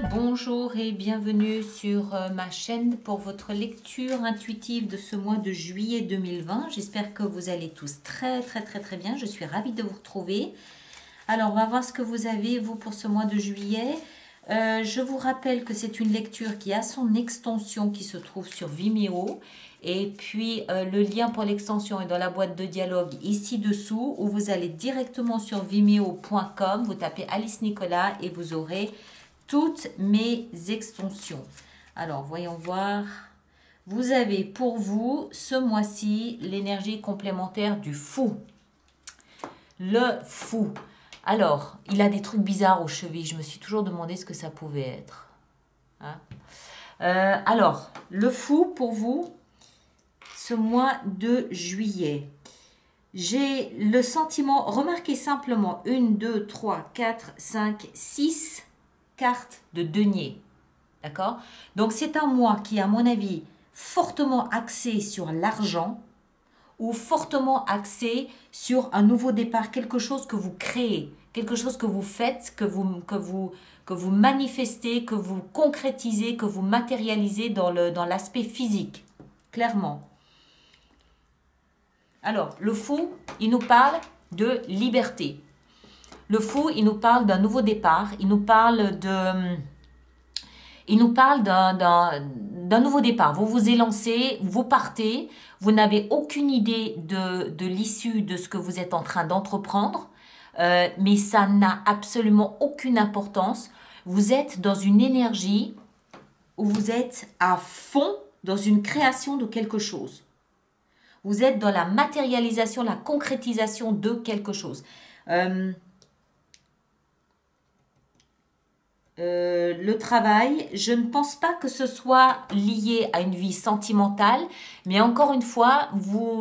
Bonjour et bienvenue sur ma chaîne pour votre lecture intuitive de ce mois de juillet 2020. J'espère que vous allez tous très bien. Je suis ravie de vous retrouver. Alors, on va voir ce que vous avez, vous, pour ce mois de juillet. Je vous rappelle que c'est une lecture qui a son extension qui se trouve sur Vimeo. Et puis, le lien pour l'extension est dans la boîte de dialogue ici dessous, où vous allez directement sur vimeo.com, vous tapez Alice Nicolas et vous aurez toutes mes extensions. Alors, voyons voir. Vous avez pour vous, ce mois-ci, l'énergie complémentaire du fou. Le fou. Alors, il a des trucs bizarres aux chevilles. Je me suis toujours demandé ce que ça pouvait être. Hein? Alors, le fou pour vous, ce mois de juillet. J'ai le sentiment, remarquez simplement, 1, 2, 3, 4, 5, 6 cartes de denier. D'accord? Donc, c'est un mois qui, à mon avis, fortement axé sur l'argent ou fortement axé sur un nouveau départ, quelque chose que vous créez, quelque chose que vous faites, que vous manifestez, que vous concrétisez, que vous matérialisez dans l'aspect physique, clairement. Alors, le fou, il nous parle de liberté. Le fou, il nous parle d'un nouveau départ, il nous parle d'un nouveau départ. Vous vous élancez, vous partez, vous n'avez aucune idée de l'issue de ce que vous êtes en train d'entreprendre, mais ça n'a absolument aucune importance. Vous êtes dans une énergie où vous êtes à fond dans une création de quelque chose. Vous êtes dans la matérialisation, la concrétisation de quelque chose. Le travail, je ne pense pas que ce soit lié à une vie sentimentale, mais encore une fois,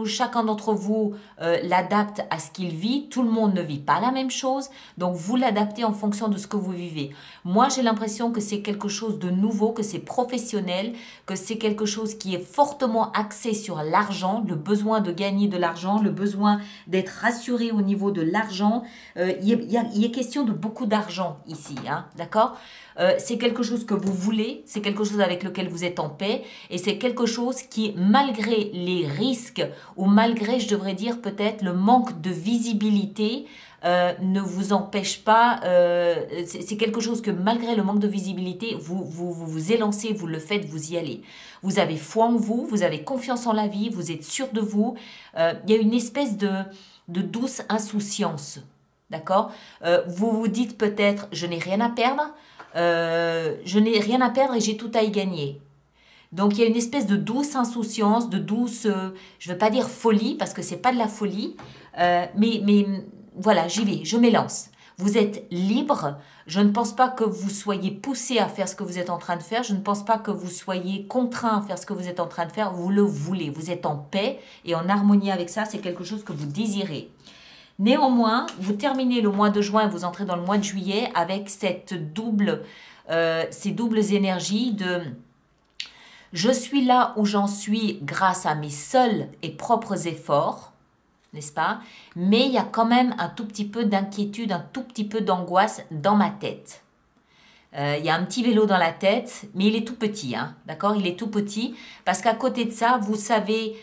chacun d'entre vous l'adapte à ce qu'il vit. Tout le monde ne vit pas la même chose, donc vous l'adaptez en fonction de ce que vous vivez. Moi, j'ai l'impression que c'est quelque chose de nouveau, que c'est professionnel, que c'est quelque chose qui est fortement axé sur l'argent, le besoin de gagner de l'argent, le besoin d'être rassuré au niveau de l'argent. Il y a question de beaucoup d'argent ici, hein, d'accord ? C'est quelque chose que vous voulez, c'est quelque chose avec lequel vous êtes en paix et c'est quelque chose qui, malgré les risques ou malgré, je devrais dire peut-être, le manque de visibilité, ne vous empêche pas, c'est quelque chose que malgré le manque de visibilité, vous élancez, vous le faites, vous y allez. Vous avez foi en vous, vous avez confiance en la vie, vous êtes sûr de vous. Il y a une espèce de douce insouciance, d'accord ? Vous vous dites peut-être, je n'ai rien à perdre. Je n'ai rien à perdre et j'ai tout à y gagner. Donc, il y a une espèce de douce insouciance, de douce, je ne veux pas dire folie, parce que ce n'est pas de la folie, mais voilà, j'y vais, je m'élance. Vous êtes libre, je ne pense pas que vous soyez poussé à faire ce que vous êtes en train de faire, je ne pense pas que vous soyez contraint à faire ce que vous êtes en train de faire, vous le voulez, vous êtes en paix et en harmonie avec ça, c'est quelque chose que vous désirez. Néanmoins, vous terminez le mois de juin et vous entrez dans le mois de juillet avec ces doubles énergies de « je suis là où j'en suis grâce à mes seuls et propres efforts », n'est-ce pas? Mais il y a quand même un tout petit peu d'inquiétude, un tout petit peu d'angoisse dans ma tête. Il y a un petit vélo dans la tête, mais il est tout petit, hein, d'accord? Il est tout petit parce qu'à côté de ça, vous savez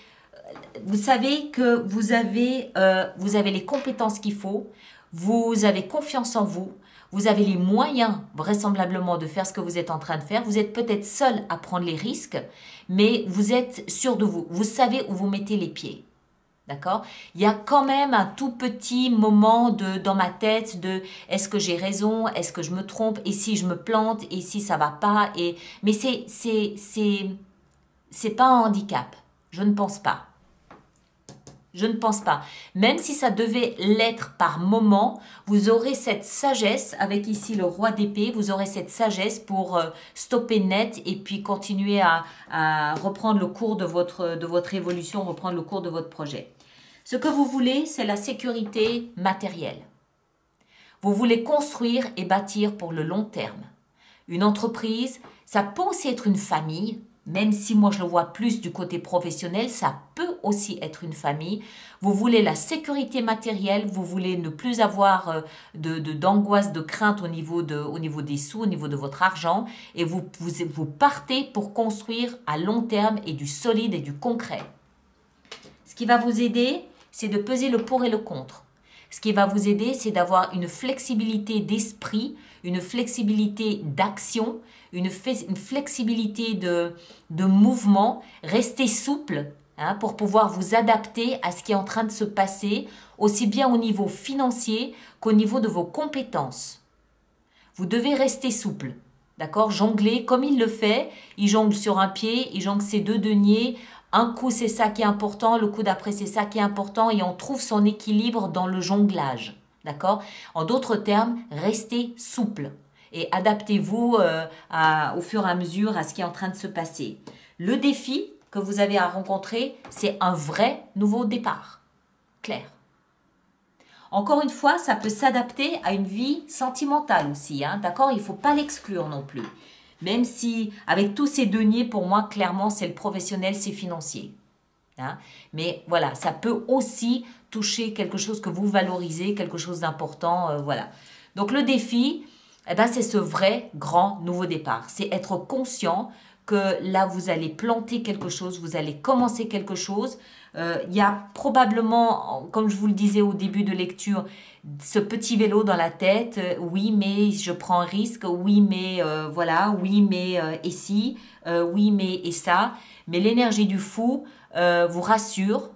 que vous avez les compétences qu'il faut, vous avez confiance en vous, vous avez les moyens vraisemblablement de faire ce que vous êtes en train de faire. Vous êtes peut-être seul à prendre les risques, mais vous êtes sûr de vous. Vous savez où vous mettez les pieds. D'accord? Il y a quand même un tout petit moment dans ma tête de est-ce que j'ai raison, est-ce que je me trompe, et si je me plante, et si ça va pas, mais c'est pas un handicap. Je ne pense pas. Je ne pense pas. Même si ça devait l'être par moment, vous aurez cette sagesse, avec ici le roi d'épée, vous aurez cette sagesse pour stopper net et puis continuer à reprendre le cours de votre évolution, reprendre le cours de votre projet. Ce que vous voulez, c'est la sécurité matérielle. Vous voulez construire et bâtir pour le long terme. Une entreprise, ça peut aussi être une famille, même si moi je le vois plus du côté professionnel, ça peut aussi être une famille. Vous voulez la sécurité matérielle, vous voulez ne plus avoir d'angoisse, de crainte au niveau des sous, au niveau de votre argent. Et vous partez pour construire à long terme et du solide et du concret. Ce qui va vous aider, c'est de peser le pour et le contre. Ce qui va vous aider, c'est d'avoir une flexibilité d'esprit, une flexibilité d'action, une flexibilité de mouvement. Restez souple hein, pour pouvoir vous adapter à ce qui est en train de se passer, aussi bien au niveau financier qu'au niveau de vos compétences. Vous devez rester souple. D'accord? Jongler comme il le fait. Il jongle sur un pied, il jongle ses deux deniers. Un coup, c'est ça qui est important, le coup d'après, c'est ça qui est important et on trouve son équilibre dans le jonglage. D'accord? En d'autres termes, restez souple et adaptez-vous au fur et à mesure à ce qui est en train de se passer. Le défi que vous avez à rencontrer, c'est un vrai nouveau départ. Clair. Encore une fois, ça peut s'adapter à une vie sentimentale aussi. Hein, d'accord? Il ne faut pas l'exclure non plus. Même si, avec tous ces deniers, pour moi, clairement, c'est le professionnel, c'est financier. Hein? Mais voilà, ça peut aussi toucher quelque chose que vous valorisez, quelque chose d'important. Voilà. Donc, le défi, eh ben, c'est ce vrai grand nouveau départ. C'est être conscient que là, vous allez planter quelque chose, vous allez commencer quelque chose. Il y a probablement, comme je vous le disais au début de lecture, ce petit vélo dans la tête. Oui, mais je prends un risque. Oui, mais voilà. Oui, mais et si. Oui, mais et ça. Mais l'énergie du fou vous rassure.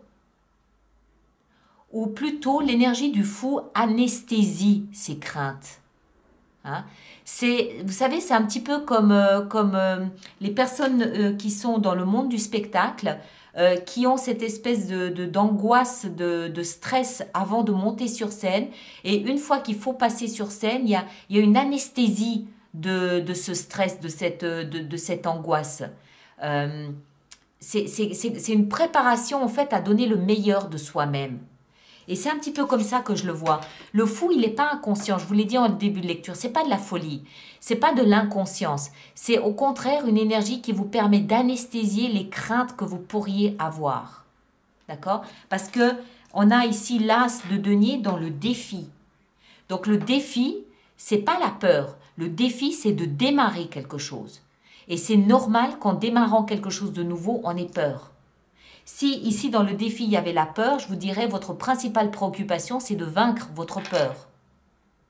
Ou plutôt, l'énergie du fou anesthésie ces craintes. Hein? Vous savez, c'est un petit peu comme les personnes qui sont dans le monde du spectacle, qui ont cette espèce d'angoisse, de stress avant de monter sur scène. Et une fois qu'il faut passer sur scène, il y a une anesthésie de ce stress, de cette angoisse. C'est une préparation en fait à donner le meilleur de soi-même. Et c'est un petit peu comme ça que je le vois. Le fou, il n'est pas inconscient. Je vous l'ai dit en début de lecture, c'est pas de la folie, c'est pas de l'inconscience. C'est au contraire une énergie qui vous permet d'anesthésier les craintes que vous pourriez avoir. D'accord? Parce que on a ici l'as de denier dans le défi. Donc le défi, c'est pas la peur. Le défi, c'est de démarrer quelque chose. Et c'est normal qu'en démarrant quelque chose de nouveau, on ait peur. Si ici dans le défi il y avait la peur, je vous dirais votre principale préoccupation c'est de vaincre votre peur.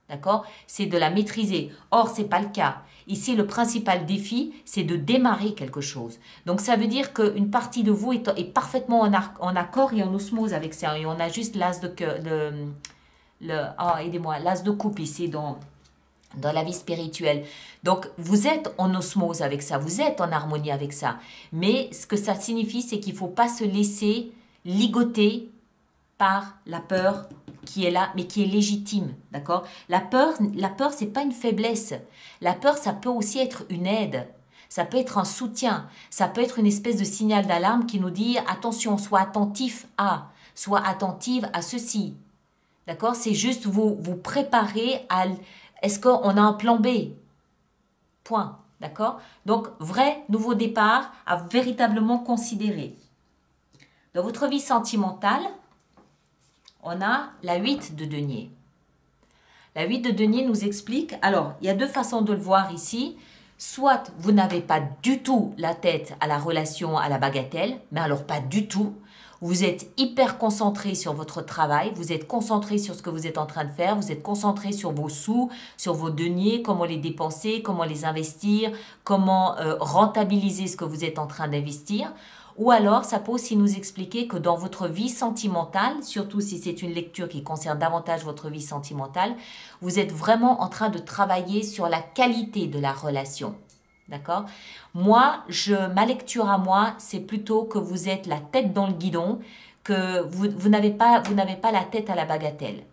D'accord? C'est de la maîtriser. Or, ce n'est pas le cas. Ici, le principal défi, c'est de démarrer quelque chose. Donc, ça veut dire qu'une partie de vous est parfaitement en accord et en osmose avec ça. Et on a juste l'as aidez-moi, l'as de coupe ici dans la vie spirituelle. Donc, vous êtes en osmose avec ça, vous êtes en harmonie avec ça. Mais ce que ça signifie, c'est qu'il ne faut pas se laisser ligoter par la peur qui est là, mais qui est légitime, d'accord? La peur, c'est pas une faiblesse. La peur, ça peut aussi être une aide. Ça peut être un soutien. Ça peut être une espèce de signal d'alarme qui nous dit « Attention, sois attentif à, sois attentive à ceci. » D'accord? C'est juste vous préparer à... Est-ce qu'on a un plan B? Point. D'accord? Donc, vrai nouveau départ à véritablement considérer. Dans votre vie sentimentale, on a la 8 de denier. La 8 de denier nous explique, alors, il y a deux façons de le voir ici. Soit vous n'avez pas du tout la tête à la relation, à la bagatelle, mais alors pas du tout. Vous êtes hyper concentré sur votre travail, vous êtes concentré sur ce que vous êtes en train de faire, vous êtes concentré sur vos sous, sur vos deniers, comment les dépenser, comment les investir, comment rentabiliser ce que vous êtes en train d'investir. Ou alors, ça peut aussi nous expliquer que dans votre vie sentimentale, surtout si c'est une lecture qui concerne davantage votre vie sentimentale, vous êtes vraiment en train de travailler sur la qualité de la relation. D'accord? Moi, ma lecture à moi, c'est plutôt que vous êtes la tête dans le guidon, que vous n'avez pas la tête à la bagatelle.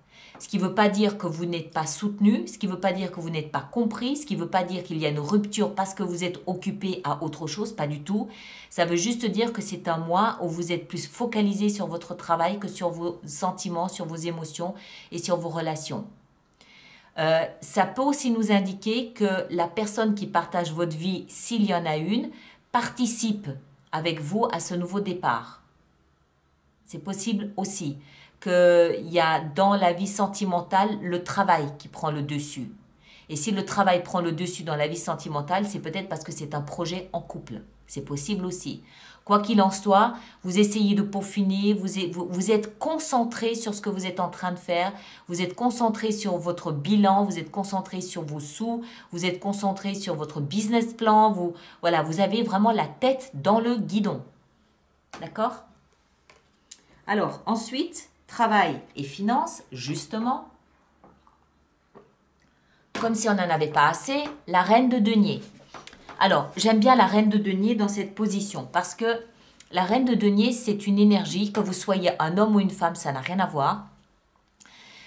Ce qui ne veut pas dire que vous n'êtes pas soutenu, ce qui ne veut pas dire que vous n'êtes pas compris, ce qui ne veut pas dire qu'il y a une rupture parce que vous êtes occupé à autre chose, pas du tout. Ça veut juste dire que c'est un mois où vous êtes plus focalisé sur votre travail que sur vos sentiments, sur vos émotions et sur vos relations. Ça peut aussi nous indiquer que la personne qui partage votre vie, s'il y en a une, participe avec vous à ce nouveau départ. C'est possible aussi qu'il y a dans la vie sentimentale le travail qui prend le dessus. Et si le travail prend le dessus dans la vie sentimentale, c'est peut-être parce que c'est un projet en couple. C'est possible aussi. Quoi qu'il en soit, vous essayez de peaufiner, vous êtes concentré sur ce que vous êtes en train de faire, vous êtes concentré sur votre bilan, vous êtes concentré sur vos sous, vous êtes concentré sur votre business plan, voilà, vous avez vraiment la tête dans le guidon. D'accord? Alors, ensuite, travail et finances, justement. Comme si on n'en avait pas assez, la reine de denier. Alors, j'aime bien la reine de denier dans cette position parce que la reine de denier, c'est une énergie, que vous soyez un homme ou une femme, ça n'a rien à voir.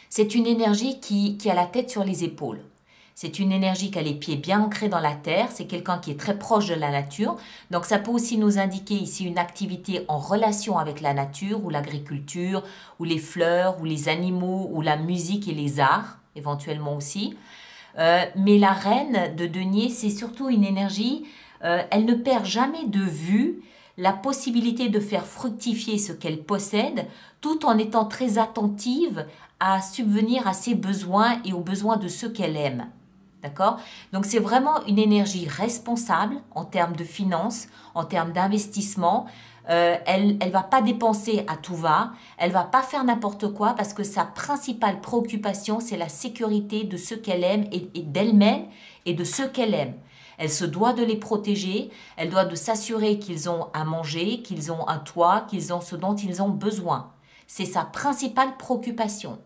C'est une énergie qui a la tête sur les épaules. C'est une énergie qui a les pieds bien ancrés dans la terre. C'est quelqu'un qui est très proche de la nature. Donc, ça peut aussi nous indiquer ici une activité en relation avec la nature ou l'agriculture ou les fleurs ou les animaux ou la musique et les arts, éventuellement aussi. Mais la reine de denier, c'est surtout une énergie, elle ne perd jamais de vue la possibilité de faire fructifier ce qu'elle possède, tout en étant très attentive à subvenir à ses besoins et aux besoins de ceux qu'elle aime. D'accord? Donc c'est vraiment une énergie responsable en termes de finances, en termes d'investissement. Elle ne va pas dépenser à tout va, elle va pas faire n'importe quoi parce que sa principale préoccupation, c'est la sécurité de ceux qu'elle aime et d'elle-même et de ceux qu'elle aime. Elle se doit de les protéger, elle doit de s'assurer qu'ils ont à manger, qu'ils ont un toit, qu'ils ont ce dont ils ont besoin. C'est sa principale préoccupation.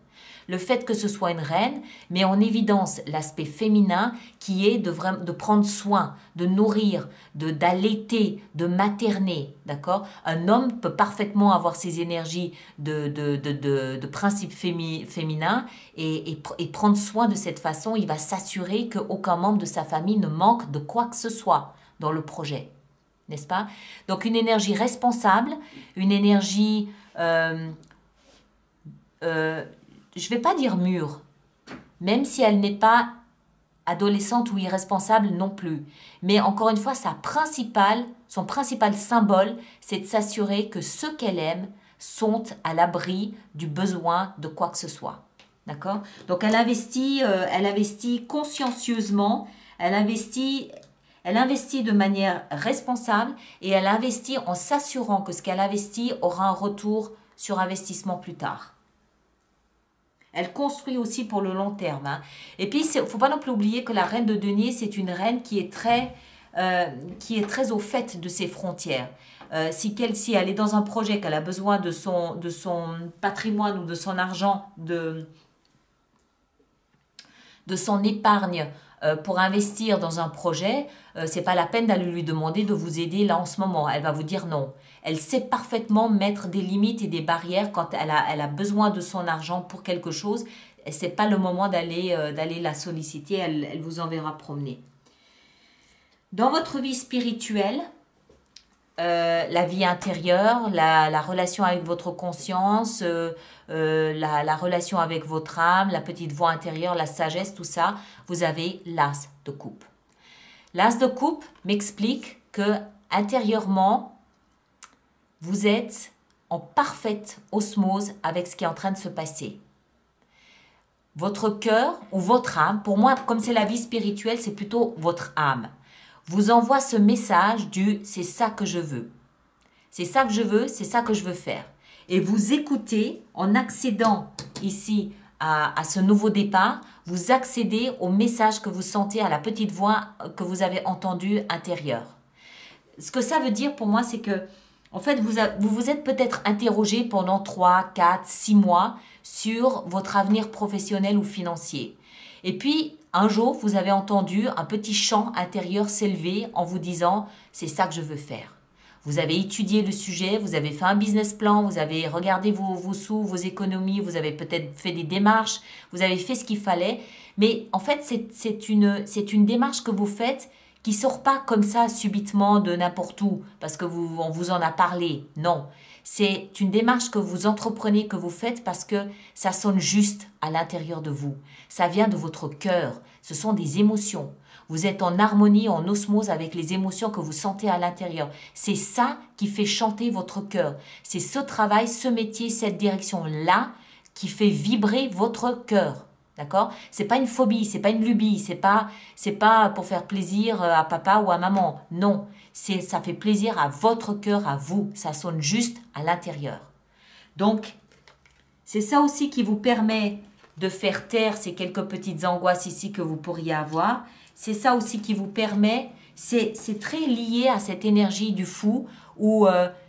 Le fait que ce soit une reine met en évidence l'aspect féminin qui est de prendre soin, de nourrir, d'allaiter, de materner. D'accord? Un homme peut parfaitement avoir ses énergies de principe féminin et prendre soin de cette façon. Il va s'assurer qu'aucun membre de sa famille ne manque de quoi que ce soit dans le projet. N'est-ce pas? Donc une énergie responsable, une énergie... je ne vais pas dire mûre, même si elle n'est pas adolescente ou irresponsable non plus. Mais encore une fois, son principal symbole, c'est de s'assurer que ceux qu'elle aime sont à l'abri du besoin de quoi que ce soit. D'accord? Donc elle investit consciencieusement, elle investit de manière responsable et elle investit en s'assurant que ce qu'elle investit aura un retour sur investissement plus tard. Elle construit aussi pour le long terme. Hein. Et puis, il ne faut pas non plus oublier que la reine de denier, c'est une reine qui est très au fait de ses frontières. Si elle est dans un projet, qu'elle a besoin de son patrimoine ou de son argent, de son épargne pour investir dans un projet, c'est pas la peine d'aller lui demander de vous aider là en ce moment. Elle va vous dire non. Elle sait parfaitement mettre des limites et des barrières quand elle a besoin de son argent pour quelque chose. Ce n'est pas le moment d'aller la solliciter, elle vous enverra promener. Dans votre vie spirituelle, la vie intérieure, la relation avec votre conscience, la relation avec votre âme, la petite voix intérieure, la sagesse, tout ça, vous avez l'as de coupe. L'as de coupe m'explique que intérieurement, vous êtes en parfaite osmose avec ce qui est en train de se passer. Votre cœur ou votre âme, pour moi, comme c'est la vie spirituelle, c'est plutôt votre âme, vous envoie ce message du « c'est ça que je veux ». C'est ça que je veux, c'est ça que je veux faire. Et vous écoutez, en accédant ici à ce nouveau départ, vous accédez au message que vous sentez, à la petite voix que vous avez entendue intérieure. Ce que ça veut dire pour moi, c'est que en fait, vous vous êtes peut-être interrogé pendant 3, 4, 6 mois sur votre avenir professionnel ou financier. Et puis, un jour, vous avez entendu un petit chant intérieur s'élever en vous disant « c'est ça que je veux faire ». Vous avez étudié le sujet, vous avez fait un business plan, vous avez regardé vos sous, vos économies, vous avez peut-être fait des démarches, vous avez fait ce qu'il fallait. Mais en fait, c'est une démarche que vous faites qui ne sort pas comme ça subitement de n'importe où parce que on vous en a parlé. Non, c'est une démarche que vous entreprenez, que vous faites parce que ça sonne juste à l'intérieur de vous. Ça vient de votre cœur. Ce sont des émotions. Vous êtes en harmonie, en osmose avec les émotions que vous sentez à l'intérieur. C'est ça qui fait chanter votre cœur. C'est ce travail, ce métier, cette direction-là qui fait vibrer votre cœur. D'accord? C'est pas une phobie, c'est pas une lubie, c'est pas pour faire plaisir à papa ou à maman. Non, ça fait plaisir à votre cœur, à vous. Ça sonne juste à l'intérieur. Donc, c'est ça aussi qui vous permet de faire taire ces quelques petites angoisses ici que vous pourriez avoir. C'est ça aussi qui vous permet, c'est très lié à cette énergie du fou où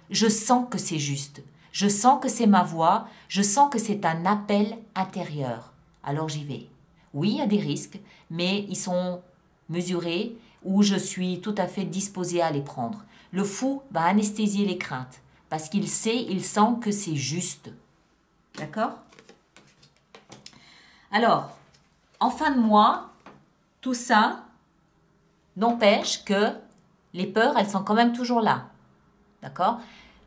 je sens que c'est juste. Je sens que c'est ma voix, je sens que c'est un appel intérieur. Alors j'y vais. Oui, il y a des risques, mais ils sont mesurés où je suis tout à fait disposée à les prendre. Le fou va anesthésier les craintes parce qu'il sait, il sent que c'est juste. D'accord? Alors, en fin de mois, tout ça n'empêche que les peurs, elles sont quand même toujours là. D'accord?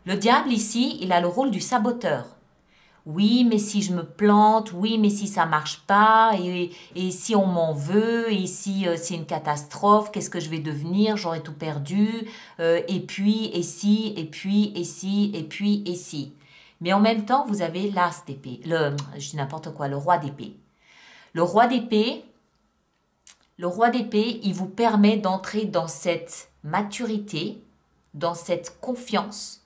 Le diable ici, il a le rôle du saboteur. Oui, mais si je me plante, oui, mais si ça marche pas, et si on m'en veut, et si c'est une catastrophe, qu'est-ce que je vais devenir? J'aurais tout perdu, et puis, et si, et puis, et si, et puis, et si. Mais en même temps, vous avez l'as d'épée, je dis n'importe quoi, le roi d'épée. Le roi d'épée, il vous permet d'entrer dans cette maturité, dans cette confiance,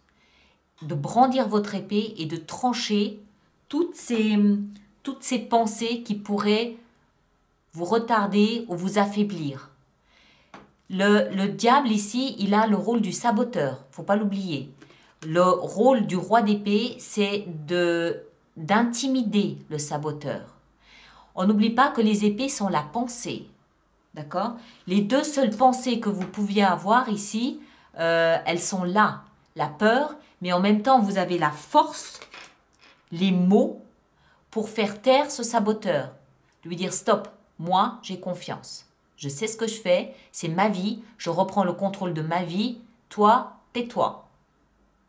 de brandir votre épée et de trancher toutes ces pensées qui pourraient vous retarder ou vous affaiblir. Le diable ici, il a le rôle du saboteur, faut pas l'oublier. Le rôle du roi d'épée, c'est d'intimider le saboteur. On n'oublie pas que les épées sont la pensée. D'accord? Les deux seules pensées que vous pouviez avoir ici, elles sont là. La peur, mais en même temps, vous avez la force, les mots, pour faire taire ce saboteur. Lui dire stop, moi, j'ai confiance. Je sais ce que je fais, c'est ma vie, je reprends le contrôle de ma vie. Toi, tais-toi.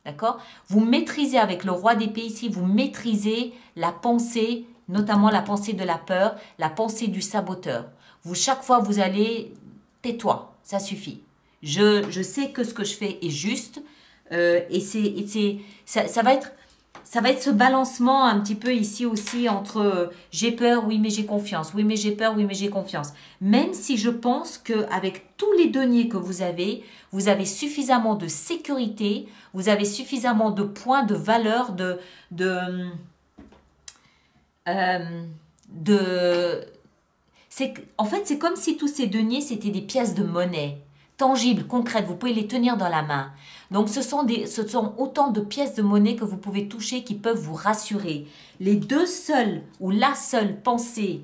D'accord? Vous maîtrisez avec le roi d'épée ici, vous maîtrisez la pensée, notamment la pensée de la peur, la pensée du saboteur. Chaque fois, vous allez, tais-toi, ça suffit. Je sais que ce que je fais est juste ça va être ce balancement un petit peu ici aussi entre j'ai peur, oui, mais j'ai confiance. Oui, mais j'ai peur, oui, mais j'ai confiance. Même si je pense qu'avec tous les deniers que vous avez suffisamment de sécurité, vous avez suffisamment de points, de valeur, en fait, c'est comme si tous ces deniers, c'était des pièces de monnaie, tangibles, concrètes, vous pouvez les tenir dans la main. Donc, ce sont autant de pièces de monnaie que vous pouvez toucher qui peuvent vous rassurer. Les deux seules ou la seule pensée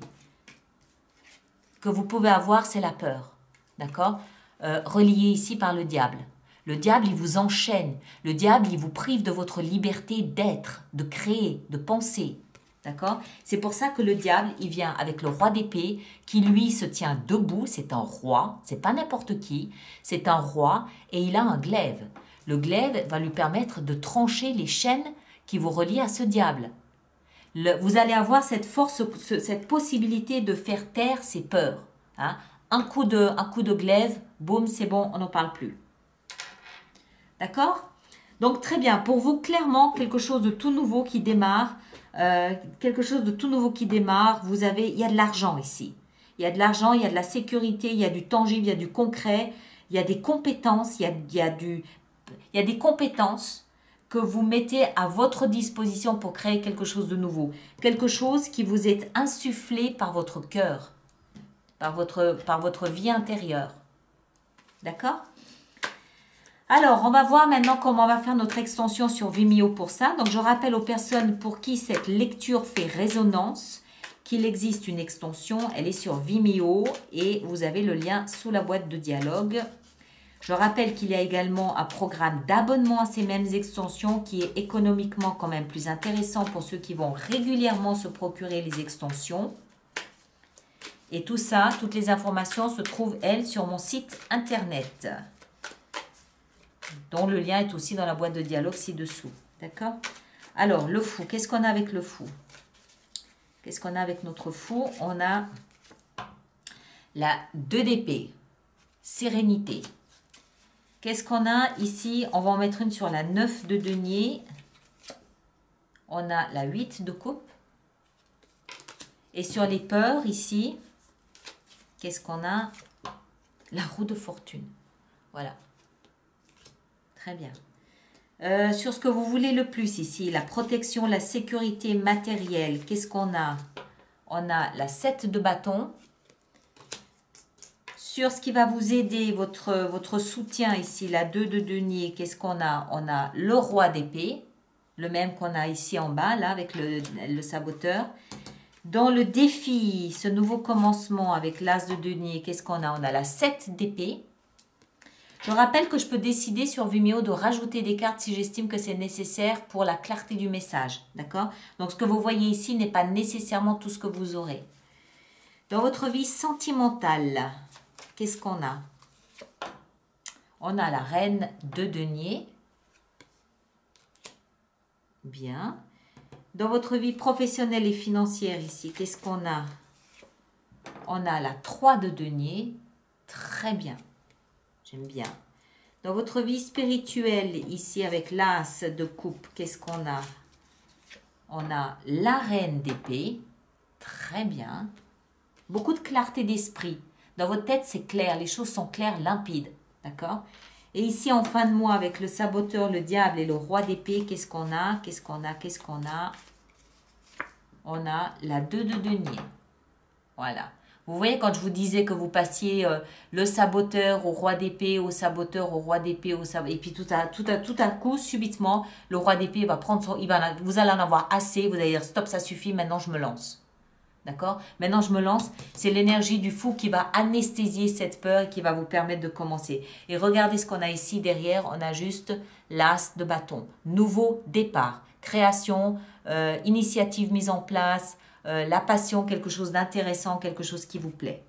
que vous pouvez avoir, c'est la peur. D'accord? Reliée ici par le diable. Le diable, il vous enchaîne. Le diable, il vous prive de votre liberté d'être, de créer, de penser. D'accord? C'est pour ça que le diable, il vient avec le roi d'épée qui, lui, se tient debout. C'est un roi, c'est pas n'importe qui. C'est un roi et il a un glaive. Le glaive va lui permettre de trancher les chaînes qui vous relient à ce diable. Vous allez avoir cette force, cette possibilité de faire taire ces peurs. Hein? Un coup de glaive, boum, c'est bon, on n'en parle plus. D'accord? Donc, très bien. Pour vous, clairement, quelque chose de tout nouveau qui démarre. Il y a de l'argent ici. Il y a de l'argent, il y a de la sécurité, il y a du tangible, il y a du concret, il y a des compétences, il y a des compétences que vous mettez à votre disposition pour créer quelque chose de nouveau. Quelque chose qui vous est insufflé par votre cœur, par votre vie intérieure. D'accord? Alors, on va voir maintenant comment on va faire notre extension sur Vimeo pour ça. Donc, je rappelle aux personnes pour qui cette lecture fait résonance qu'il existe une extension. Elle est sur Vimeo et vous avez le lien sous la boîte de dialogue. Je rappelle qu'il y a également un programme d'abonnement à ces mêmes extensions qui est économiquement quand même plus intéressant pour ceux qui vont régulièrement se procurer les extensions. Et tout ça, toutes les informations se trouvent, elles, sur mon site internet, dont le lien est aussi dans la boîte de dialogue ci-dessous. D'accord? Alors, le fou, qu'est-ce qu'on a avec le fou? Qu'est-ce qu'on a avec notre fou? On a la 2 d'épée. sérénité. Qu'est-ce qu'on a ici? On va en mettre une sur la 9 de denier. On a la 8 de coupe. Et sur les peurs, ici, qu'est-ce qu'on a? La roue de fortune. Voilà. Très bien. Sur ce que vous voulez le plus ici, la protection, la sécurité matérielle, qu'est-ce qu'on a? On a la 7 de bâton. Sur ce qui va vous aider, votre soutien ici, la 2 de denier, qu'est-ce qu'on a? On a le roi d'épée, le même qu'on a ici en bas, là, avec le saboteur. Dans le défi, ce nouveau commencement avec l'as de denier, qu'est-ce qu'on a? On a la 7 d'épée. Je rappelle que je peux décider sur Vimeo de rajouter des cartes si j'estime que c'est nécessaire pour la clarté du message. D'accord? Donc, ce que vous voyez ici n'est pas nécessairement tout ce que vous aurez. Dans votre vie sentimentale, qu'est-ce qu'on a? On a la reine de denier. Bien. Dans votre vie professionnelle et financière ici, qu'est-ce qu'on a? On a la 3 de denier. Très bien. J'aime bien. Dans votre vie spirituelle, ici, avec l'as de coupe, qu'est-ce qu'on a? On a la reine d'épée. Très bien. Beaucoup de clarté d'esprit. Dans votre tête, c'est clair. Les choses sont claires, limpides. D'accord? Et ici, en fin de mois, avec le saboteur, le diable et le roi d'épée, qu'est-ce qu'on a? Qu'est-ce qu'on a? Qu'est-ce qu'on a? On a la 2 de denier. Voilà. Vous voyez, quand je vous disais que vous passiez le saboteur au roi d'épée, au saboteur, au roi d'épée, et puis tout à coup, subitement, le roi d'épée va prendre son... vous allez en avoir assez, vous allez dire stop, ça suffit, maintenant je me lance. D'accord? Maintenant je me lance, c'est l'énergie du fou qui va anesthésier cette peur et qui va vous permettre de commencer. Et regardez ce qu'on a ici derrière, on a juste l'as de bâton. Nouveau départ, création, initiative mise en place, la passion, quelque chose d'intéressant, quelque chose qui vous plaît.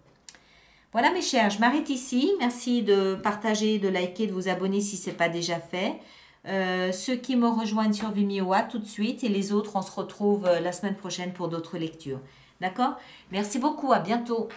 Voilà mes chers, je m'arrête ici. Merci de partager, de liker, de vous abonner si ce n'est pas déjà fait. Ceux qui me rejoignent sur Vimeo, à tout de suite. Et les autres, on se retrouve la semaine prochaine pour d'autres lectures. D'accord? Merci beaucoup, à bientôt.